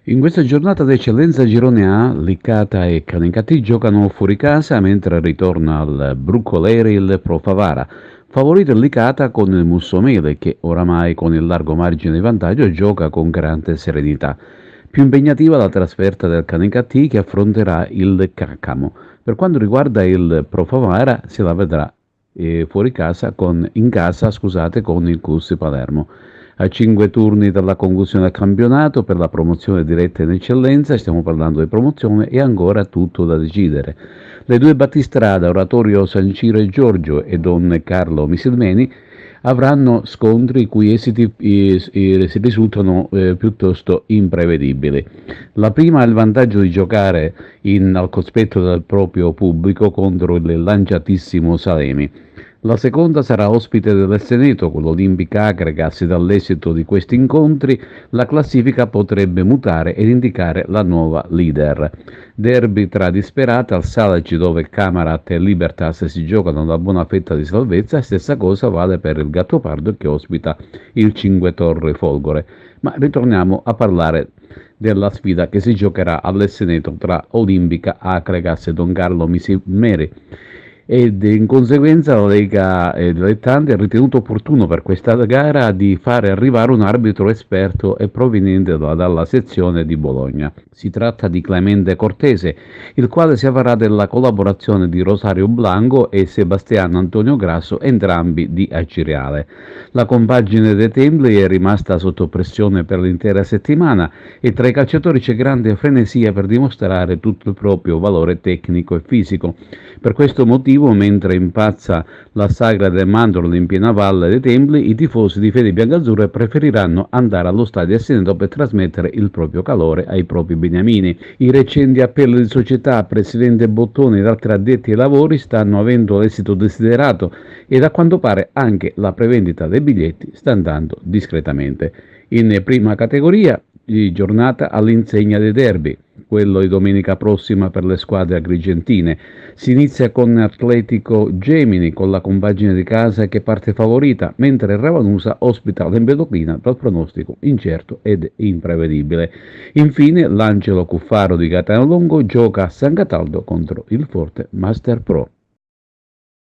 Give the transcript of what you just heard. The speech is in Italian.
In questa giornata d'eccellenza Girone A, Licata e Canicattì giocano fuori casa mentre ritorna al Brucoleri il Pro Favara. Favorito il Licata con il Mussomele che oramai con il largo margine di vantaggio gioca con grande serenità. Più impegnativa la trasferta del Canicattì che affronterà il Caccamo. Per quanto riguarda il Pro Favara si la vedrà fuori casa in casa, scusate, con il CUS Palermo. A 5 turni dalla conclusione del campionato per la promozione diretta in eccellenza, stiamo parlando di promozione, e ancora tutto da decidere. Le due battistrada, Oratorio San Ciro e Giorgio e Don Carlo Misilmeni, avranno scontri i cui esiti si risultano piuttosto imprevedibili. La prima ha il vantaggio di giocare al cospetto del proprio pubblico contro il lanciatissimo Salemi. La seconda sarà ospite dell'Esteneto con l'Olimpica Acre se dall'esito di questi incontri la classifica potrebbe mutare ed indicare la nuova leader. Derby tra disperate al Salaci dove Camarat e Libertas si giocano una buona fetta di salvezza e stessa cosa vale per il Gattopardo che ospita il Cinque Torre Folgore. Ma ritorniamo a parlare della sfida che si giocherà all'Esteneto tra Olimpica Acregas e Don Carlo Misimeri ed in conseguenza la Lega Dilettanti ha ritenuto opportuno per questa gara di fare arrivare un arbitro esperto e proveniente dalla sezione di Bologna. Si tratta di Clemente Cortese, il quale si avvarrà della collaborazione di Rosario Blanco e Sebastiano Antonio Grasso, entrambi di Acireale. La compagine dei Templi è rimasta sotto pressione per l'intera settimana e tra i calciatori c'è grande frenesia per dimostrare tutto il proprio valore tecnico e fisico. Per questo motivo, mentre impazza la sagra del Mandorlo in piena valle dei Templi, i tifosi di Fede Biancazzurre preferiranno andare allo stadio Assento per trasmettere il proprio calore ai propri beniamini. I recenti appelli di società, presidente Bottoni ed altri addetti ai lavori stanno avendo l'esito desiderato ed a quanto pare anche la prevendita dei biglietti sta andando discretamente. In prima categoria, di giornata all'insegna dei derby, quello di domenica prossima per le squadre agrigentine. Si inizia con Atletico Gemini con la compagine di casa che parte favorita, mentre Ravanusa ospita l'Empedoclina dal pronostico incerto ed imprevedibile. Infine l'Angelo Cuffaro di Gaetano Longo gioca a San Cataldo contro il Forte Master Pro.